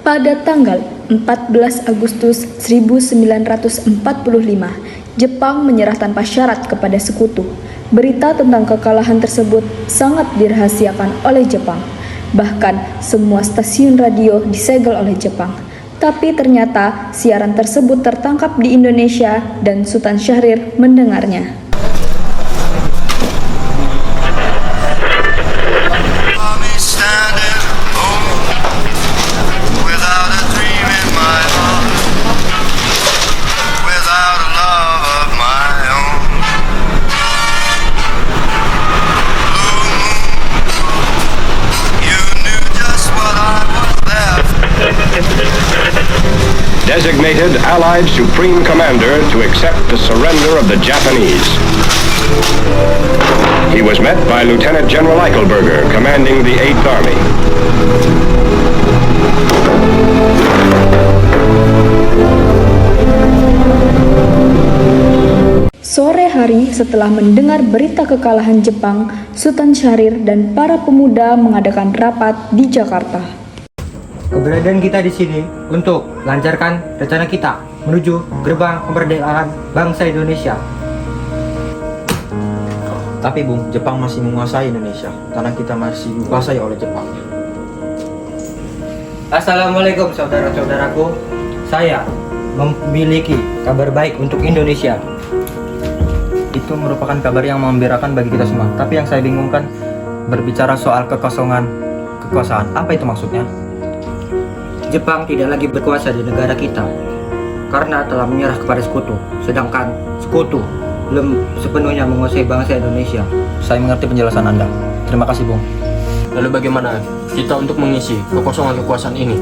Pada tanggal 14 Agustus 1945, Jepang menyerah tanpa syarat kepada sekutu. Berita tentang kekalahan tersebut sangat dirahasiakan oleh Jepang. Bahkan semua stasiun radio disegel oleh Jepang. Tapi ternyata siaran tersebut tertangkap di Indonesia dan Sultan Syahrir mendengarnya. Designated Allied Supreme Commander to accept the surrender of the Japanese. He was met by Lieutenant General Eichelberger, commanding the 8th Army. Sore hari setelah mendengar berita kekalahan Jepang, Sultan Syahrir dan para pemuda mengadakan rapat di Jakarta. Keberadaan kita di sini untuk lancarkan rencana kita menuju gerbang kemerdekaan bangsa Indonesia. Tapi Bung, Jepang masih menguasai Indonesia. Tanah kita masih dikuasai oleh Jepang. Assalamualaikum saudara-saudaraku. Saya memiliki kabar baik untuk Indonesia. Itu merupakan kabar yang membirakan bagi kita semua. Tapi yang saya bingungkan, berbicara soal kekuasaan. Apa itu maksudnya? Jepang tidak lagi berkuasa di negara kita karena telah menyerah kepada sekutu. Sedangkan sekutu belum sepenuhnya menguasai bangsa Indonesia. Saya mengerti penjelasan Anda. Terima kasih, Bung. Lalu bagaimana kita untuk mengisi kekosongan kekuasaan ini?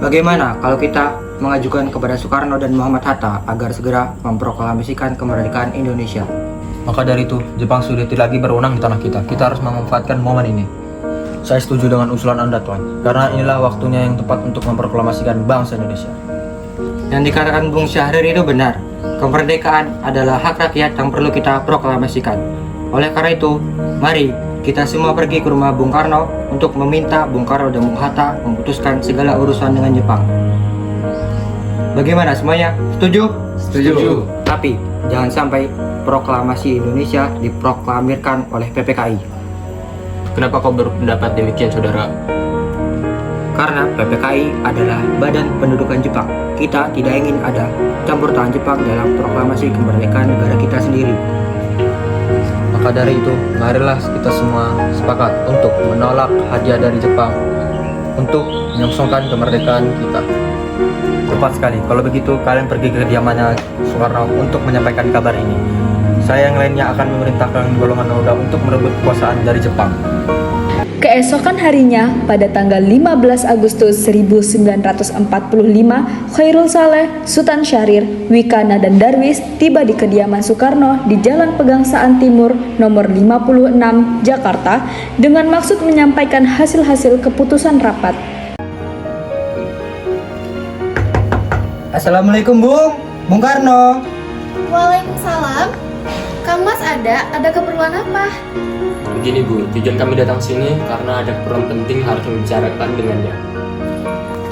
Bagaimana kalau kita mengajukan kepada Soekarno dan Muhammad Hatta agar segera memproklamasikan kemerdekaan Indonesia? Maka dari itu, Jepang sudah tidak lagi berwenang di tanah kita. Kita harus memanfaatkan momen ini. Saya setuju dengan usulan Anda, Tuan. Karena inilah waktunya yang tepat untuk memproklamasikan bangsa Indonesia. Yang dikatakan Bung Syahrir itu benar. Kemerdekaan adalah hak rakyat yang perlu kita proklamasikan. Oleh karena itu, mari kita semua pergi ke rumah Bung Karno untuk meminta Bung Karno dan Bung Hatta memutuskan segala urusan dengan Jepang. Bagaimana semuanya? Setuju? Setuju. Tapi jangan sampai proklamasi Indonesia diproklamirkan oleh PPKI. Kenapa kau berpendapat demikian, saudara? Karena PPKI adalah Badan Pendudukan Jepang. Kita tidak ingin ada campur tangan Jepang dalam proklamasi kemerdekaan negara kita sendiri. Maka dari itu, marilah kita semua sepakat untuk menolak hadiah dari Jepang untuk menyongsongkan kemerdekaan kita. Tepat sekali. Kalau begitu, kalian pergi ke kediamannya Soekarno untuk menyampaikan kabar ini. Saya yang lainnya akan memerintahkan golongan Oda untuk merebut kekuasaan dari Jepang. Keesokan harinya, pada tanggal 15 Agustus 1945, Khairul Saleh, Sultan Syahrir, Wikana, dan Darwis tiba di kediaman Soekarno di Jalan Pegangsaan Timur nomor 56, Jakarta, dengan maksud menyampaikan hasil-hasil keputusan rapat. Assalamualaikum Bung Karno. Waalaikumsalam. Kang Mas ada keperluan apa? Begini Bu, tujuan kami datang sini karena ada keperluan penting harus membicarakan dengannya.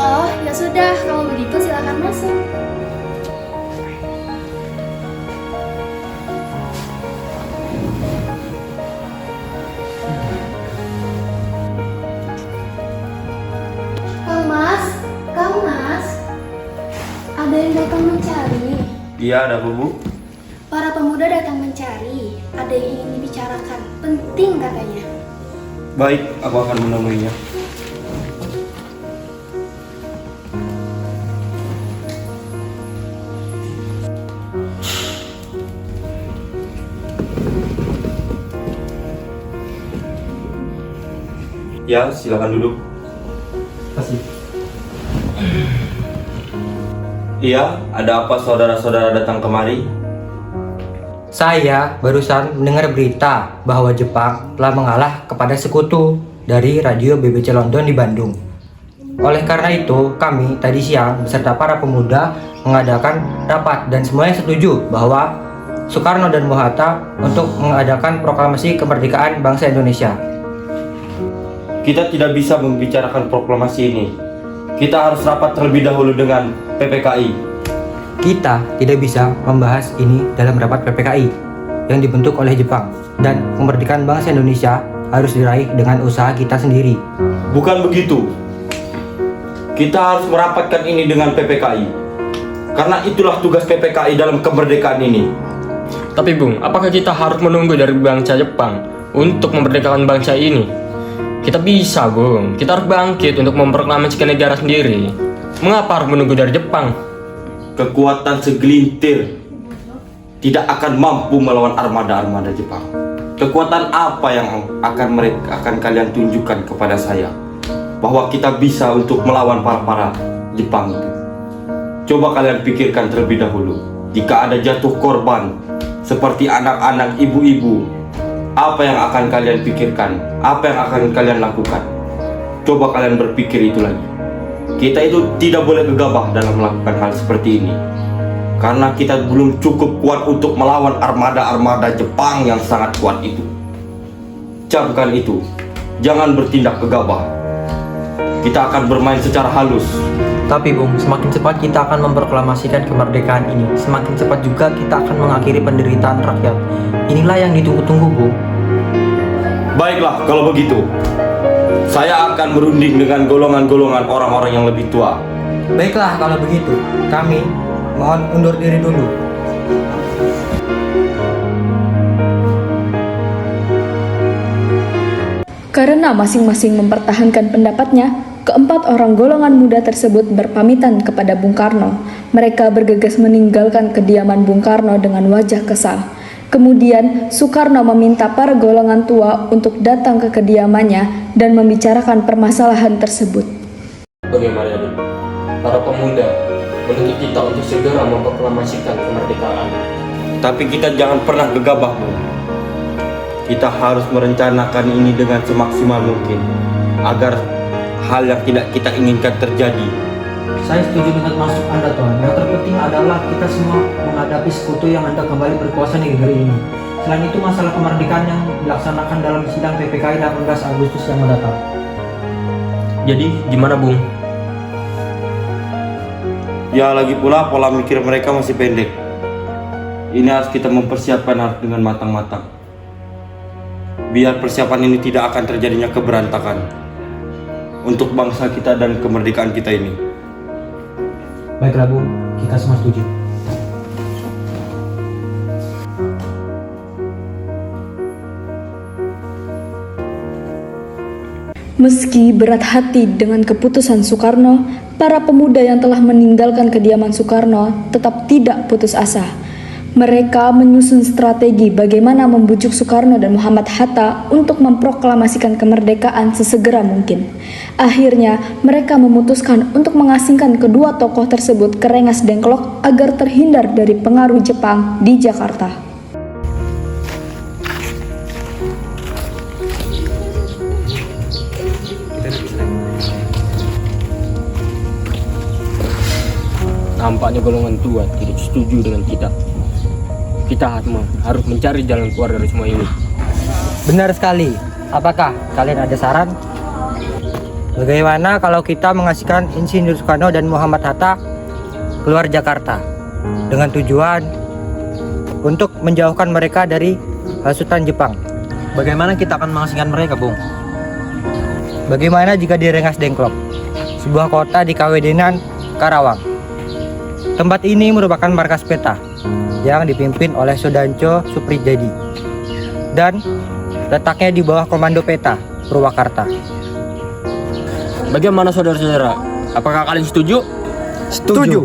Oh, ya sudah, kalau begitu silakan masuk. Kang Mas, ada yang datang mencari. Iya, ada apa, Bu? Para pemuda datang mencari. Ada yang ingin dibicarakan. Penting katanya. Baik, aku akan menemuinya. Ya, silakan duduk. Kasih. Iya, ada apa saudara-saudara datang kemari? Saya barusan mendengar berita bahwa Jepang telah mengalah kepada sekutu dari radio BBC London di Bandung. Oleh karena itu, kami tadi siang beserta para pemuda mengadakan rapat dan semuanya setuju bahwa Soekarno dan Bung Hatta untuk mengadakan proklamasi kemerdekaan bangsa Indonesia. Kita tidak bisa membicarakan proklamasi ini. Kita harus rapat terlebih dahulu dengan PPKI. Kita tidak bisa membahas ini dalam rapat PPKI yang dibentuk oleh Jepang, dan kemerdekaan bangsa Indonesia harus diraih dengan usaha kita sendiri. Bukan begitu. Kita harus merapatkan ini dengan PPKI. Karena itulah tugas PPKI dalam kemerdekaan ini. Tapi Bung, apakah kita harus menunggu dari bangsa Jepang untuk memerdekakan bangsa ini? Kita bisa, Bung. Kita harus bangkit untuk memproklamasikan negara sendiri. Mengapa harus menunggu dari Jepang? Kekuatan segelintir tidak akan mampu melawan armada-armada Jepang. Kekuatan apa yang akan kalian tunjukkan kepada saya bahwa kita bisa untuk melawan para Jepang itu? Coba kalian pikirkan terlebih dahulu. Jika ada jatuh korban seperti anak-anak, ibu-ibu, apa yang akan kalian pikirkan? Apa yang akan kalian lakukan? Coba kalian berpikir itu lagi. Kita itu tidak boleh gegabah dalam melakukan hal seperti ini, karena kita belum cukup kuat untuk melawan armada-armada Jepang yang sangat kuat itu. Camkan itu, jangan bertindak gegabah. Kita akan bermain secara halus. Tapi Bung, semakin cepat kita akan memproklamasikan kemerdekaan ini, semakin cepat juga kita akan mengakhiri penderitaan rakyat. Inilah yang ditunggu-tunggu, Bung. Baiklah, kalau begitu, saya akan berunding dengan golongan-golongan orang-orang yang lebih tua. Baiklah kalau begitu, kami mohon undur diri dulu. Karena masing-masing mempertahankan pendapatnya, keempat orang golongan muda tersebut berpamitan kepada Bung Karno. Mereka bergegas meninggalkan kediaman Bung Karno dengan wajah kesal. Kemudian Soekarno meminta para golongan tua untuk datang ke kediamannya dan membicarakan permasalahan tersebut. Bagaimana ini? Para pemuda menuntut kita untuk segera memproklamasikan kemerdekaan. Tapi kita jangan pernah gegabah, Bu. Kita harus merencanakan ini dengan semaksimal mungkin agar hal yang tidak kita inginkan terjadi. Saya setuju dengan maksud Anda, Tuan. Yang terpenting adalah kita semua menghadapi sekutu yang hendak kembali berkuasa di negeri ini. Selain itu, masalah kemerdekaan yang dilaksanakan dalam sidang PPKI 18 Agustus yang mendatang. Jadi gimana, Bung? Ya, lagi pula pola mikir mereka masih pendek. Ini harus kita mempersiapkan dengan matang-matang. Biar persiapan ini tidak akan terjadinya keberantakan untuk bangsa kita dan kemerdekaan kita ini. Baiklah, Bu. Kita semua setuju. Meski berat hati dengan keputusan Soekarno, para pemuda yang telah meninggalkan kediaman Soekarno tetap tidak putus asa. Mereka menyusun strategi bagaimana membujuk Soekarno dan Muhammad Hatta untuk memproklamasikan kemerdekaan sesegera mungkin. Akhirnya, mereka memutuskan untuk mengasingkan kedua tokoh tersebut ke Rengas Dengklok agar terhindar dari pengaruh Jepang di Jakarta. Nampaknya golongan tua tidak setuju dengan kita. Kita harus mencari jalan keluar dari semua ini. Benar sekali. Apakah kalian ada saran? Bagaimana kalau kita mengasihkan Insinyur Soekarno dan Muhammad Hatta keluar Jakarta dengan tujuan untuk menjauhkan mereka dari hasutan Jepang? Bagaimana kita akan mengasingkan mereka, Bung? Bagaimana jika di Rengas Dengklok, sebuah kota di Kawedenan, Karawang? Tempat ini merupakan markas peta yang dipimpin oleh Sudanco Suprijadi dan letaknya di bawah komando Peta Purwakarta. Bagaimana saudara-saudara? Apakah kalian setuju? Setuju.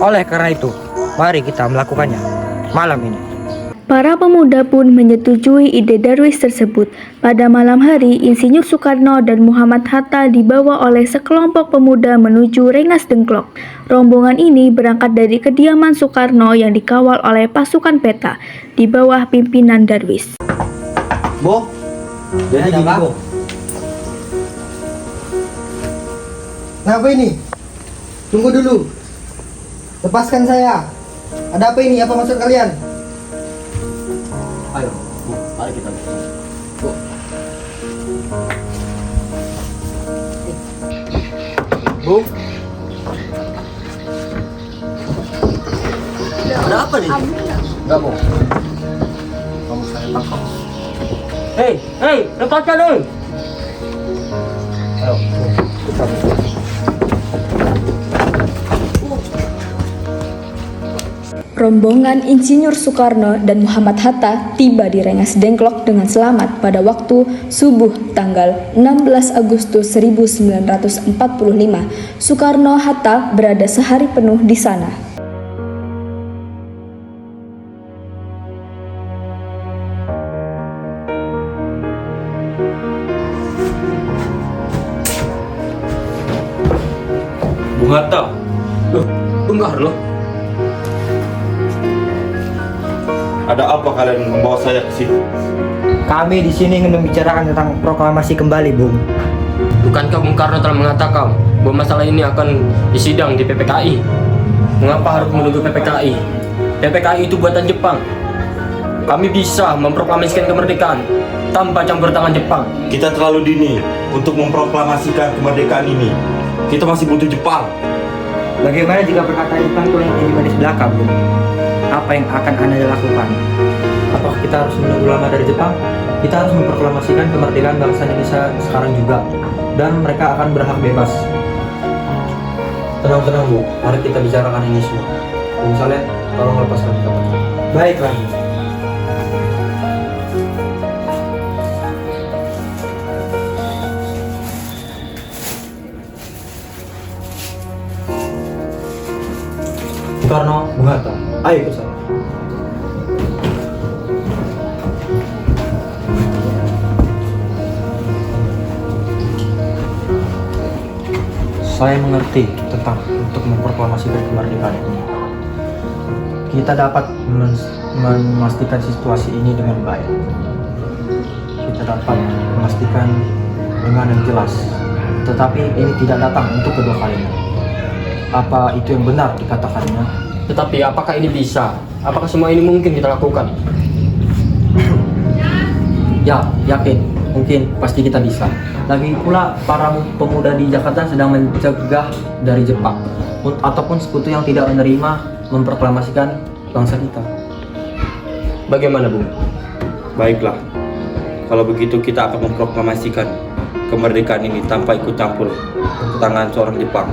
Oleh karena itu, mari kita melakukannya malam ini. Para pemuda pun menyetujui ide Darwis tersebut. Pada malam hari, Insinyur Soekarno dan Muhammad Hatta dibawa oleh sekelompok pemuda menuju Rengas Dengklok. Rombongan ini berangkat dari kediaman Soekarno yang dikawal oleh pasukan Peta di bawah pimpinan Darwis. Bo, jadi gini Bo. Kenapa ini? Tunggu dulu. Lepaskan saya. Ada apa ini? Apa maksud kalian? Ayo, Bu, mari kita. Bu. Bu. Ada apa nih? Enggak, Bu. Kamu saya tangkap. Hei, lepaskan dulu. Ayo, Bu. Kita. Rombongan Insinyur Soekarno dan Muhammad Hatta tiba di Rengas Dengklok dengan selamat pada waktu subuh tanggal 16 Agustus 1945. Soekarno-Hatta berada sehari penuh di sana. Bung Hatta, Loh, Bung Karno? ada apa kalian membawa saya ke sini? Kami di sini ingin membicarakan tentang proklamasi kembali, Bung. Bukankah Bung Karno telah mengatakan bahwa masalah ini akan disidang di PPKI? Mengapa harus menunggu PPKI? PPKI itu buatan Jepang. Kami bisa memproklamasikan kemerdekaan tanpa campur tangan Jepang. Kita terlalu dini untuk memproklamasikan kemerdekaan ini. Kita masih butuh Jepang. Bagaimana jika perkataan Jepang itu yang jadi manis belakang, Bung? Apa yang akan Anda lakukan? Apakah kita harus menunggu lama dari Jepang? Kita harus memproklamasikan kemerdekaan bangsa Indonesia sekarang juga, dan mereka akan berhak bebas. Tenang-tenang, Bu, mari kita bicarakan ini semua. Bung Saleh, tolong lepaskan kata. Baiklah. Soekarno, Bung Hatta, ayo ikut saya. Saya mengerti tentang untuk memproklamasikan kemerdekaan ini. Kita dapat memastikan situasi ini dengan baik. Kita dapat memastikan dengan yang jelas. Tetapi ini tidak datang untuk kedua kalinya. Apa itu yang benar dikatakannya? Tetapi apakah ini bisa? Apakah semua ini mungkin kita lakukan? Ya, yakin. Mungkin pasti kita bisa. Lagi pula para pemuda di Jakarta sedang mencegah dari Jepang ataupun sekutu yang tidak menerima memproklamasikan bangsa kita. Bagaimana, Bung? Baiklah, kalau begitu kita akan memproklamasikan kemerdekaan ini tanpa ikut campur tangan seorang Jepang.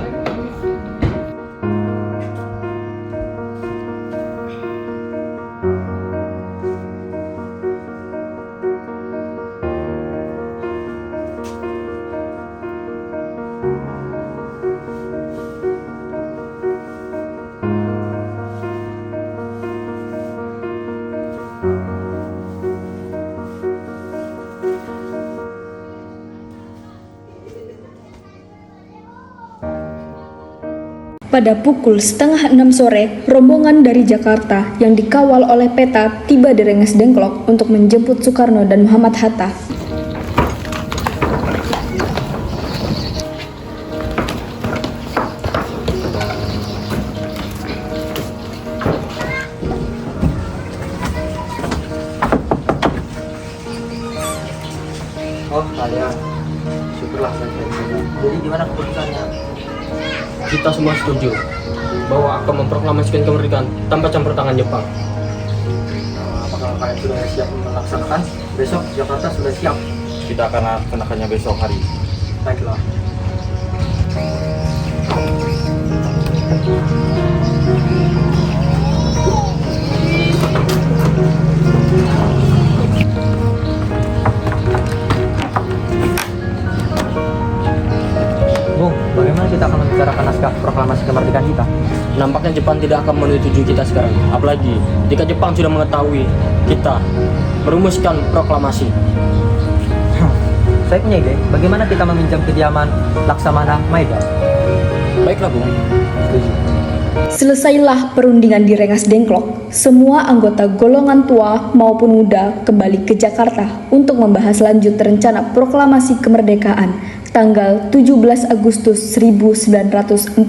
Pada pukul 5:30 sore, rombongan dari Jakarta yang dikawal oleh Peta tiba di Rengas Dengklok untuk menjemput Soekarno dan Muhammad Hatta. Oh, kalian. Syukurlah saya bisa. Jadi gimana keputusannya? Kita semua setuju bahwa akan memproklamasikan kemerdekaan tanpa campur tangan Jepang. Apakah kalian sudah siap melaksanakan? Besok Jakarta sudah siap. Kita akan laksanakannya besok hari. Baiklah. Tampaknya Jepang tidak akan menyetujui kita sekarang. Apalagi jika Jepang sudah mengetahui kita merumuskan proklamasi. Saya punya ide, bagaimana kita meminjam kediaman Laksamana Maeda? Baiklah, Bung. Setuju. Selesailah perundingan di Rengas Dengklok. Semua anggota golongan tua maupun muda kembali ke Jakarta untuk membahas lanjut rencana proklamasi kemerdekaan tanggal 17 Agustus 1945.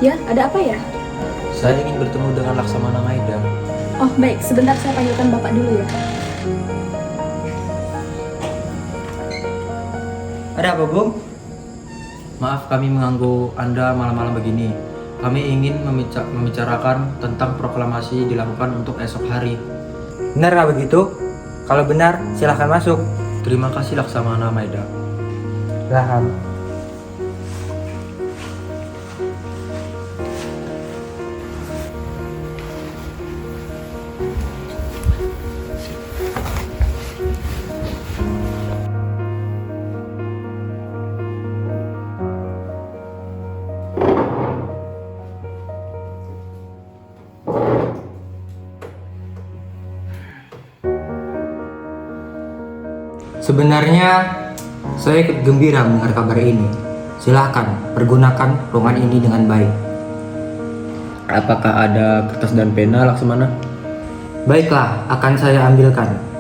Ya, ada apa ya? Saya ingin bertemu dengan Laksamana Maeda. Oh, baik. Sebentar saya panggilkan Bapak dulu ya. Ada apa, Bung? Maaf kami mengganggu Anda malam-malam begini. Kami ingin membicarakan tentang proklamasi dilakukan untuk esok hari. Benar begitu? Kalau benar, silahkan masuk. Terima kasih Laksamana Maeda. Silahkan. Sebenarnya saya ikut gembira mendengar kabar ini. Silahkan pergunakan ruangan ini dengan baik. Apakah ada kertas dan pena Laksamana? Baiklah, akan saya ambilkan.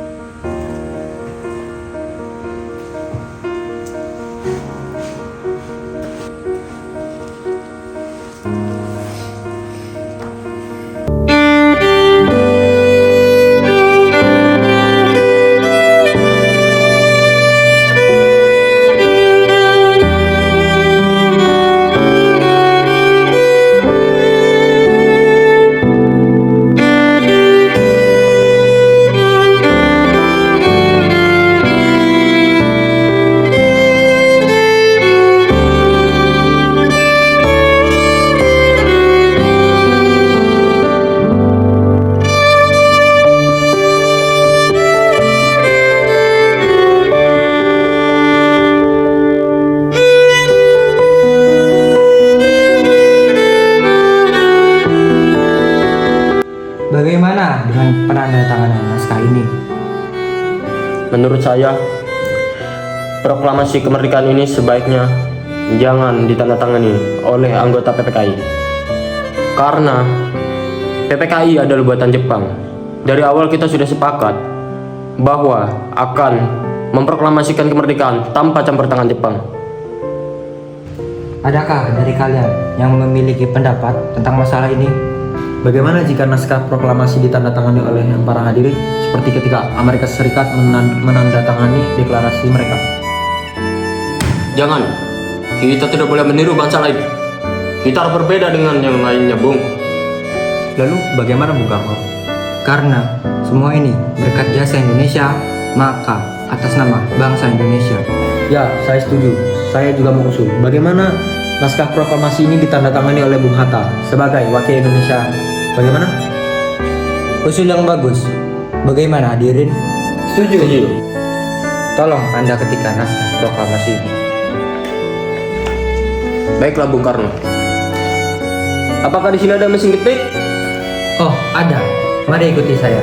Bagaimana dengan penandatanganan naskah ini? Menurut saya, proklamasi kemerdekaan ini sebaiknya jangan ditandatangani oleh anggota PPKI. Karena PPKI adalah buatan Jepang. Dari awal kita sudah sepakat bahwa akan memproklamasikan kemerdekaan tanpa campur tangan Jepang. Adakah dari kalian yang memiliki pendapat tentang masalah ini? Bagaimana jika naskah proklamasi ditandatangani oleh para hadirin seperti ketika Amerika Serikat menandatangani deklarasi mereka? Jangan, kita tidak boleh meniru bangsa lain. Kita harus berbeda dengan yang lainnya, Bung. Lalu bagaimana Bung Karno? Karena semua ini berkat jasa Indonesia, maka atas nama bangsa Indonesia. Ya, saya setuju. Saya juga mengusul. Bagaimana naskah proklamasi ini ditandatangani oleh Bung Hatta sebagai wakil Indonesia? Bagaimana? Usul yang bagus. Bagaimana hadirin? Setuju. Tolong Anda ketikkan naskah proklamasi ini. Baiklah, Bung Karno. Apakah di sini ada mesin ketik? Oh, ada. Mari ikuti saya.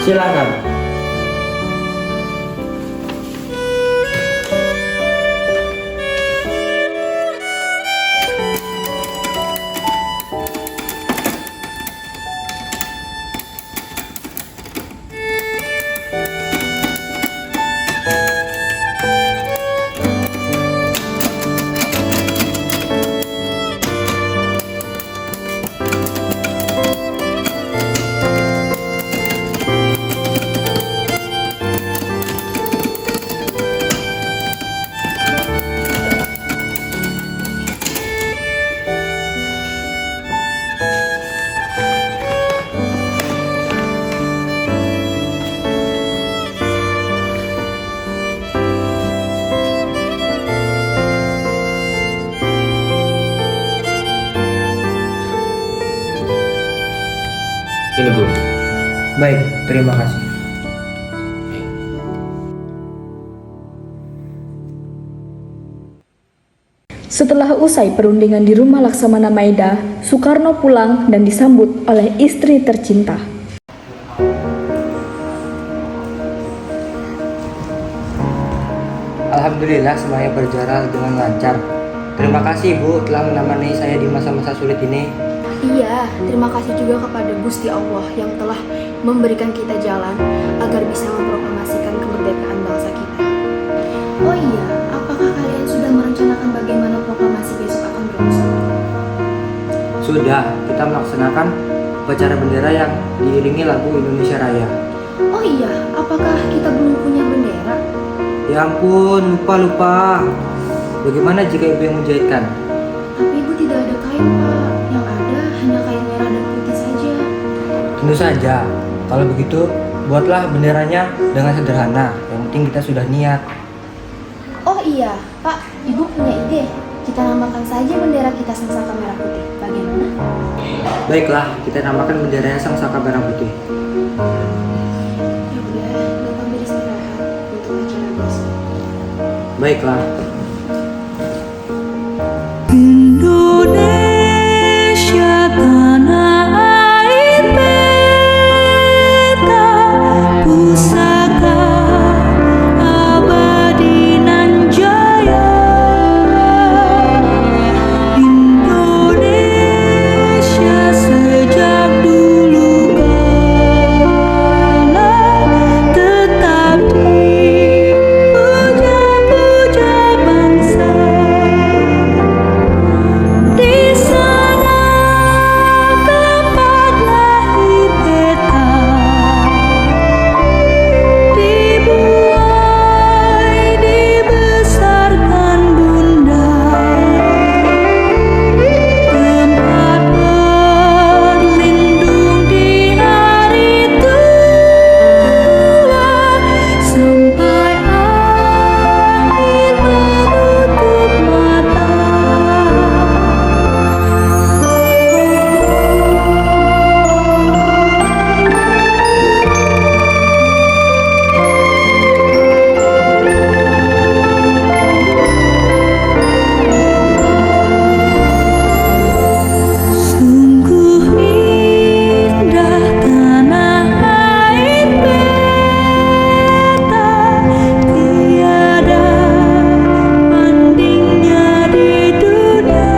Silakan. Ini Bung. Baik, terima kasih. Setelah usai perundingan di rumah Laksamana Maeda, Soekarno pulang dan disambut oleh istri tercinta. Alhamdulillah semuanya berjalan dengan lancar. Terima kasih Bu telah menemani saya di masa-masa sulit ini. Iya, terima kasih juga kepada Gusti Allah yang telah memberikan kita jalan agar bisa memproklamasikan kemerdekaan bangsa kita. Oh iya, apakah kalian sudah merencanakan bagaimana proklamasi besok akan berlangsung? Sudah, kita melaksanakan upacara bendera yang diiringi lagu Indonesia Raya. Oh iya, apakah kita belum punya bendera? Ya ampun, lupa. Bagaimana jika ibu yang menjahitkan? Tapi ibu tidak ada kain, Pak. Yang ada hanya kain merah dan putih saja. Tentu saja. Kalau begitu, buatlah benderanya dengan sederhana. Yang penting kita sudah niat. Oh iya, Pak, Ibu punya ide. Kita namakan saja bendera kita Sangsaka Merah Putih. Bagaimana? Baiklah, kita namakan benderanya Sangsaka Merah Putih. Ya udah, Bapak beristirahat untuk acara besok. Baiklah. Indonesia tanah air beta pusaka abadi nan jaya. Indonesia sejak dulu kala tetap dipuja-puja bangsa. Di sana tempat lahir beta, dibuai dibesarkan bunda, tempat berlindung di hari tua sampai akhir menutup mata. Sungguh indah tanah air beta, tiada bandingnya di dunia.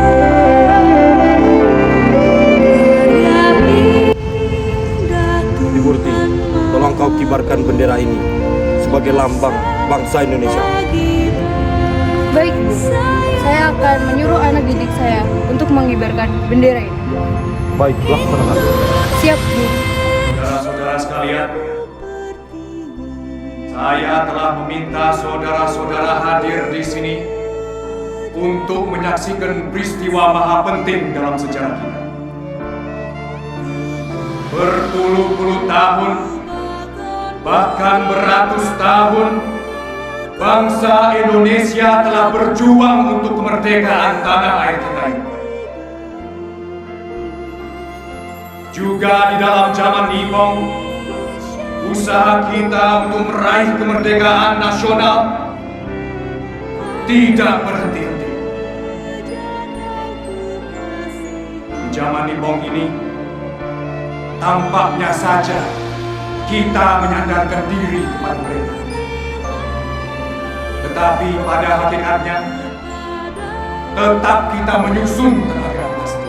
Karya indah Ibu Murti, Tuhan tolong kau kibarkan bendera ini sebagai lambang bangsa Indonesia. Baik, Bu. Saya akan menyuruh anak didik saya untuk mengibarkan bendera ini. Baik, laksanakan. Siap, Bu. Saudara-saudara sekalian, saya telah meminta saudara-saudara hadir di sini untuk menyaksikan peristiwa maha penting dalam sejarah kita. Berpuluh-puluh tahun, bahkan beratus tahun, bangsa Indonesia telah berjuang untuk kemerdekaan tanah air kita ini. Juga di dalam zaman Nipong, usaha kita untuk meraih kemerdekaan nasional tidak berhenti-henti. Di zaman Nipong ini, tampaknya saja kita menyandarkan diri kepada mereka. Tetapi pada hakikatnya, tetap kita menyusun tenaga pasti.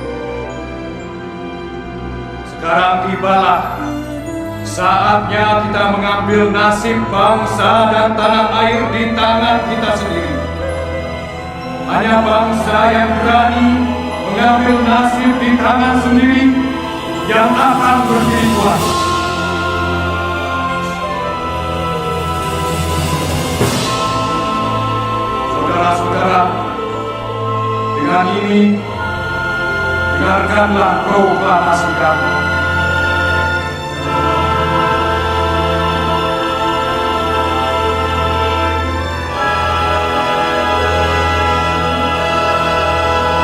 Sekarang tibalah saatnya kita mengambil nasib bangsa dan tanah air di tangan kita sendiri. Hanya bangsa yang berani mengambil nasib di tangan sendiri yang akan berdiri kuat. Saudara-saudara, dengan ini dengarkanlah proklamasi kami.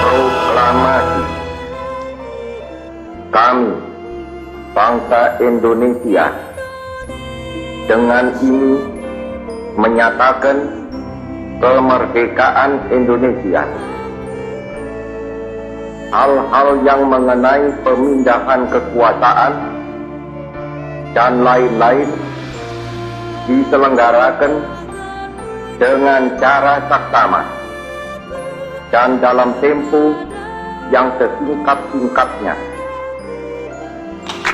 Proklamasi. Kami, bangsa Indonesia dengan ini menyatakan kemerdekaan Indonesia. Hal-hal yang mengenai pemindahan kekuasaan dan lain-lain diselenggarakan dengan cara saksama dan dalam tempo yang sesingkat-singkatnya.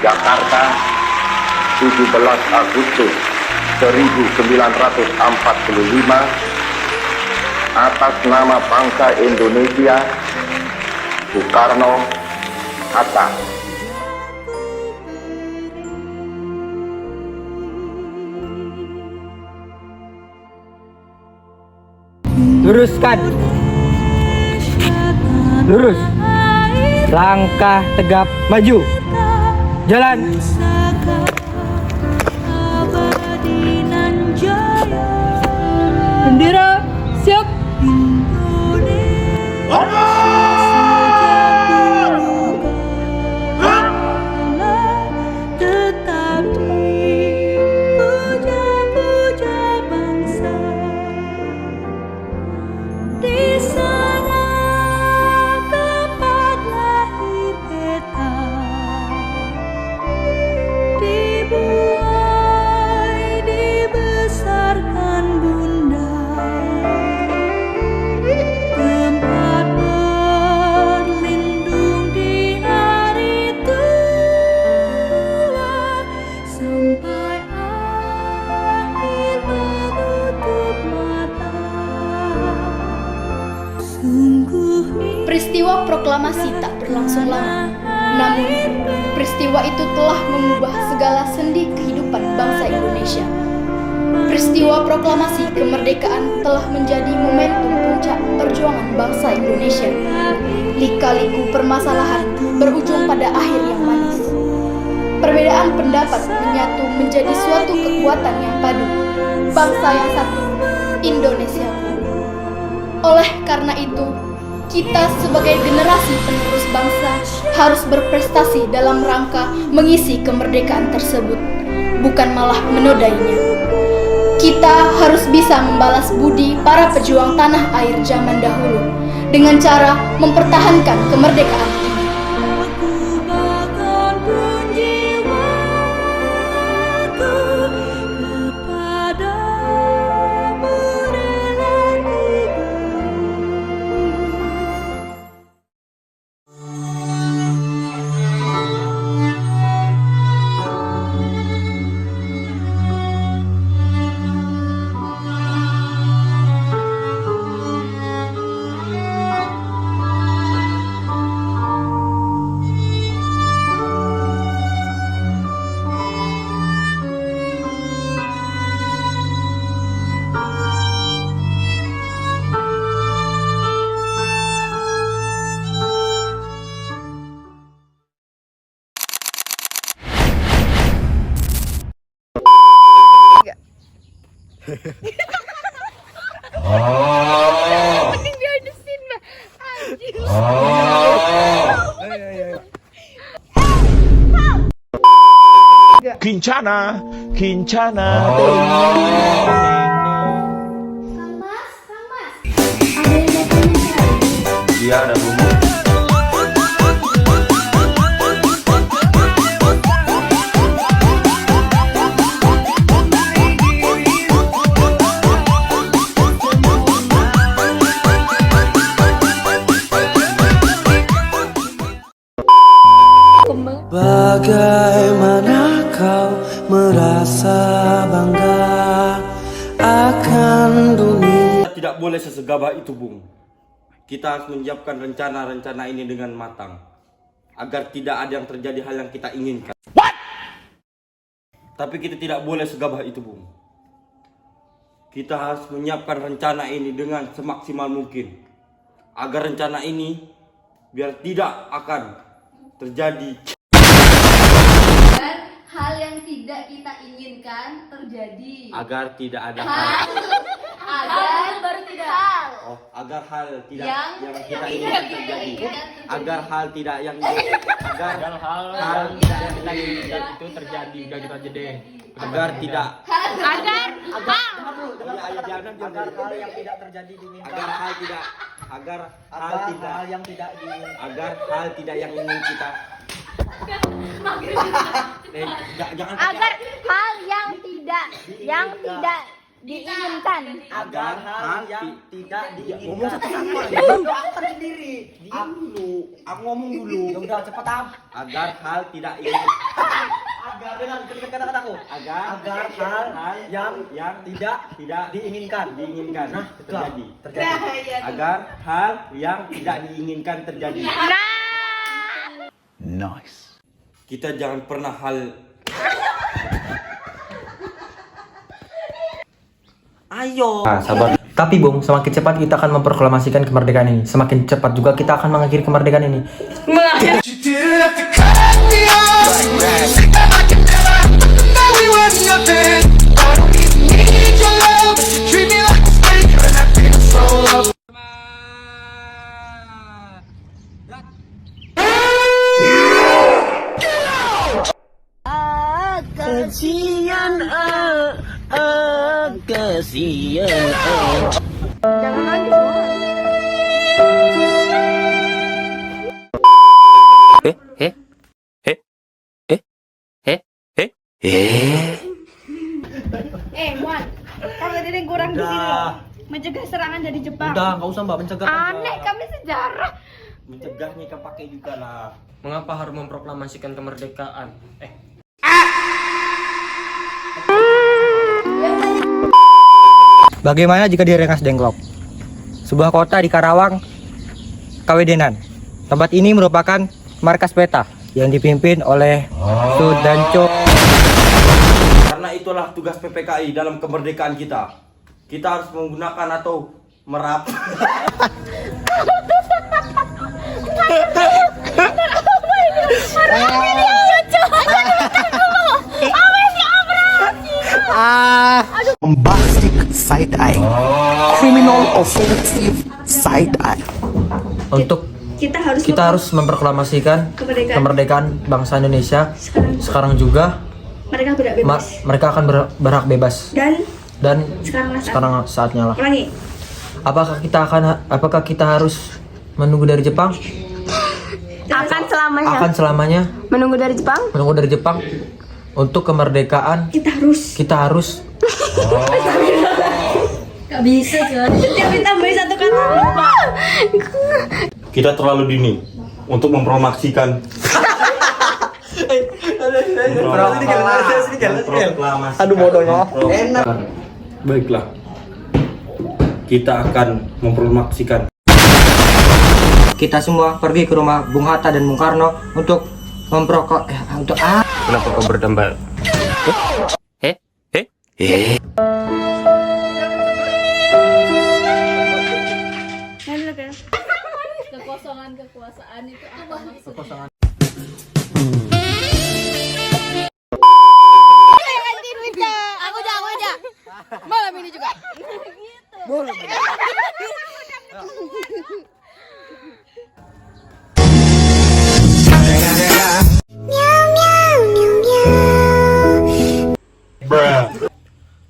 Jakarta, 17 Agustus 1945, atas nama bangsa Indonesia, Soekarno-Hatta. Luruskan. Lurus. Langkah tegap maju. Jalan. Bendera siap. Tetap dipuja-puja bangsa. Di sana tempat lahir beta, dibuai dibesarkan bunda, tempat berlindung di hari tua, sampai akhir menutup mata. Peristiwa proklamasi tak berlangsung lama, namun peristiwa itu telah mengubah segala sendi kehidupan bangsa Indonesia. Peristiwa proklamasi kemerdekaan telah menjadi momentum puncak perjuangan bangsa Indonesia. Lika-liku permasalahan berujung pada akhir yang manis. Perbedaan pendapat menyatu menjadi suatu kekuatan yang padu. Bangsa yang satu, Indonesiaku. Oleh karena itu, kita sebagai generasi penerus bangsa harus berprestasi dalam rangka mengisi kemerdekaan tersebut, bukan malah menodainya. Kita harus bisa membalas budi para pejuang tanah air zaman dahulu dengan cara mempertahankan kemerdekaan ini. Kincana, Kincana. Dia ada bumbu. Bagaimana kau merasa bangga akan dunia? Tidak boleh sesegabah itu, Bung. Kita harus menyiapkan rencana-rencana ini dengan matang agar tidak ada yang terjadi hal yang kita inginkan. Tapi kita tidak boleh segabah itu, Bung. Kita harus menyiapkan rencana ini dengan semaksimal mungkin agar rencana ini biar tidak akan terjadi Hal yang tidak kita inginkan terjadi. agar tidak ada hal Agar baru tidak. Oh, agar hal tidak yang kita inginkan terjadi. Agar hal tidak yang agar hal tidak yang kita inginkan itu terjadi. Udah gitu aja deh. agar tidak Agar Agar hal yang tidak terjadi diinginkan. agar hal tidak agar hal tidak Hal yang tidak diinginkan. agar hal tidak yang ingin kita jangan agar hal yang tidak diinginkan. Agar hal yang tidak diinginkan. ngomong satu-satu Antar sendiri. diam dulu aku ngomong dulu Ya udah cepat am. agar hal tidak ingin Agar dengan kata-kataku. agar Agar hal yang tidak diinginkan. diinginkan terjadi Terjadi. agar hal yang tidak diinginkan terjadi. Nice. Kita jangan pernah hal Ayo. Sabar. Tapi Bung, semakin cepat kita akan memproklamasikan kemerdekaan ini, semakin cepat juga kita akan mengakhiri kemerdekaan ini. Jangan nangis. Muan, kalau ini kurang di sini loh. Mencegah serangan dari Jepang. Udah, nggak usah Mbak mencegah. Aneh, kami sejarah. Mencegahnya kan pakai juga lah. Mengapa harus memproklamasikan kemerdekaan? Bagaimana jika di Rengas Dengklok, sebuah kota di Karawang, Kawedenan. Tempat ini merupakan markas peta yang dipimpin oleh Sudanco. Karena itulah tugas PPKI dalam kemerdekaan kita. Kita harus menggunakan atau merap. Bombastic side eye. Criminal offensive side eye. Untuk kita harus memproklamasikan kemerdekaan bangsa Indonesia. Sekarang juga Mereka tidak bebas. mereka akan berhak bebas. Dan sekarang saatnya lah. Ulangi. Apakah kita harus menunggu dari Jepang? Akan selamanya. Akan selamanya Menunggu dari Jepang. menunggu dari Jepang untuk kemerdekaan. Kita harus. Gak bisa kan? Tapi tambahin satu kata. Kita terlalu dini untuk mempromosikan. Aduh bodohnya. Enak. Baiklah. Kita akan mempromosikan. Kita semua pergi ke rumah Bung Hatta dan Bung Karno untuk Kenapa kau bertambah? Kekosongan kekuasaan itu apa maksudnya? Aku aja. Malam ini juga.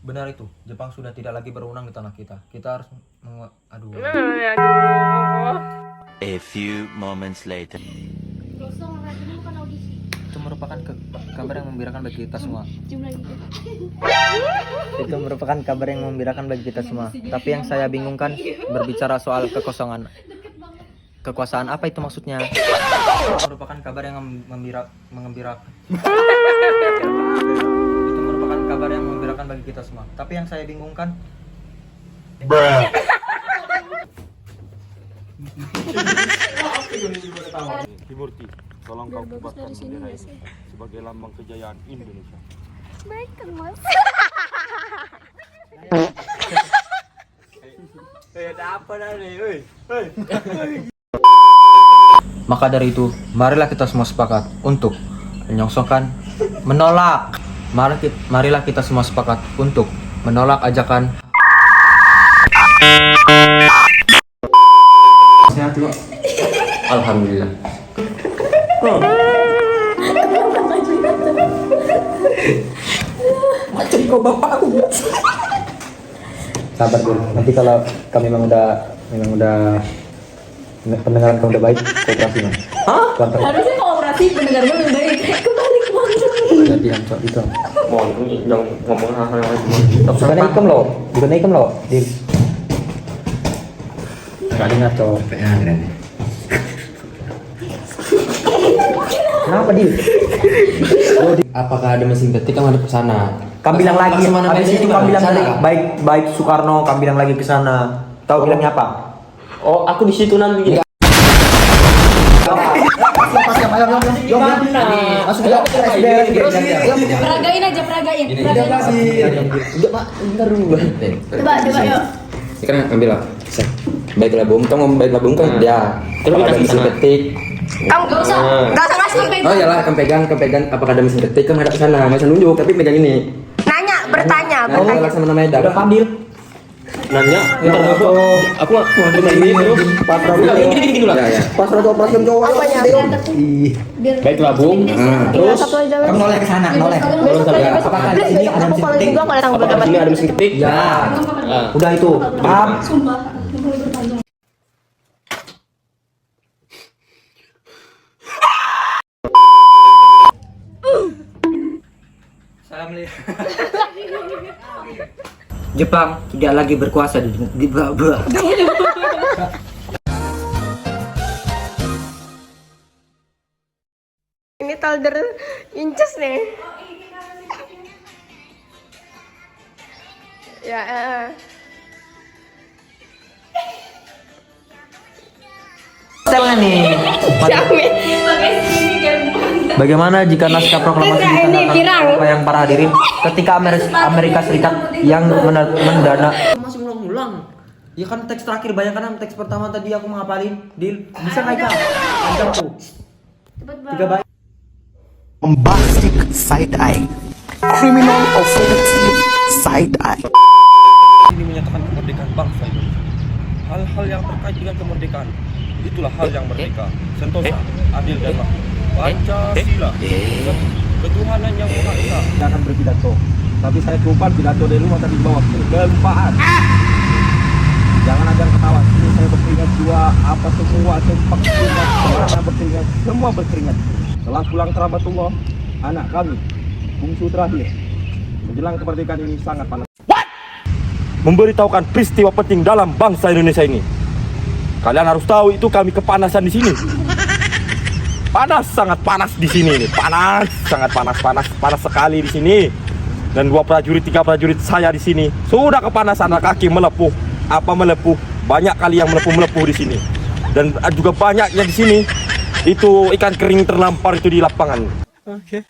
Benar itu, Jepang sudah tidak lagi berwenang di tanah kita. Kita harus A few moments later. Itu merupakan kabar yang membirakan bagi kita semua. Itu merupakan kabar yang membirakan bagi kita semua. Tapi yang saya bingungkan berbicara soal kekosongan. Kekuasaan apa itu maksudnya? Itu merupakan kabar yang mengembirakan. Itu merupakan kabar yang membirakan bagi kita semua. Tapi yang saya bingungkan. Timurti, tolong kau kibarkan bendera ini sebagai lambang kejayaan Indonesia. Baik kan mas. Maka dari itu, marilah kita semua sepakat untuk menolak. Marilah kita semua sepakat untuk menolak ajakan juga. Alhamdulillah. Macam kau bapak aku. Sabar dulu. Nanti kalau kami memang udah pendengaran kamu udah baik, kooperasi mah. Hah? Harusnya kooperasi pendengarnya lebih baik. Kembali ke Jadi yang cok itu. Mohon jangan ngomong hal-hal yang lain. Bukan ikem loh, Dil. Gak dengar cok. Kenapa Dil? Apakah ada mesin ketik yang ada ke sana? Kamu bilang lagi, Habis itu kamu bilang sana. baik Soekarno, kamu bilang lagi ke sana. Tahu bilangnya apa? Oh, aku di situ nanti. Peragain aja, peragain. Coba yuk. Sekarang ambil lah. Baiklah bung, kamu baiklah bung kan dia. Kalau ada mesin ketik. Kamu gak usah ngasih. Oh iyalah, kamu pegang. Apakah ada mesin ketik? Kamu hadap ke sana. Masa nunjuk, tapi pegang ini. Nanya, bertanya. Oh, laksana namanya Udah Fadil. Nanya, aku mau terima ini terus. Pas Rabu. Gini lah. Ya. Pas Rabu operasi cowok. Baiklah bung. Terus Kamu noleh ke sana, noleh. Apakah di sini ada mesin ketik? apakah ini ada mesin ketik? Ya. Udah itu. Paham? Jepang tidak lagi berkuasa di bawah. Ini talder inces nih. Ya, Telnya nih. Bagaimana jika naskah proklamasi ditandatangani oleh yang para hadirin ketika Amerika Serikat yang mendana masih ngulang-ngulang? Ya kan teks terakhir, bayangkan teks pertama tadi aku menghafalin. Deal, bisa nggak kak? Lancar tuh. 3 baik. Bombastic side eye. Criminal offensive side eye. Ini menyatakan kemerdekaan bangsa Indonesia. Hal-hal yang terkait dengan kemerdekaan, itulah hal yang merdeka, sentosa, adil dan makmur. Pancasila, ketuhanan yang Maha Esa. Jangan berpidato, tapi saya lupa pidato dari rumah tadi bawa kelempaan. Jangan ada ketawa. Ini saya berkeringat juga, apa semua sempak keringat, semua berkeringat, semua berkeringat. Setelah pulang kerabatullah, anak kami, bungsu terakhir, menjelang kemerdekaan ini sangat panas. Memberitahukan peristiwa penting dalam bangsa Indonesia ini. Kalian harus tahu itu kami kepanasan di sini. Panas, sangat panas di sini nih. Panas, sangat panas sekali di sini. Dan 2 prajurit, 3 prajurit saya di sini sudah kepanasan, kaki melepuh. Banyak kali yang melepuh di sini. Dan juga banyak yang di sini itu ikan kering terlampar itu di lapangan. Oke.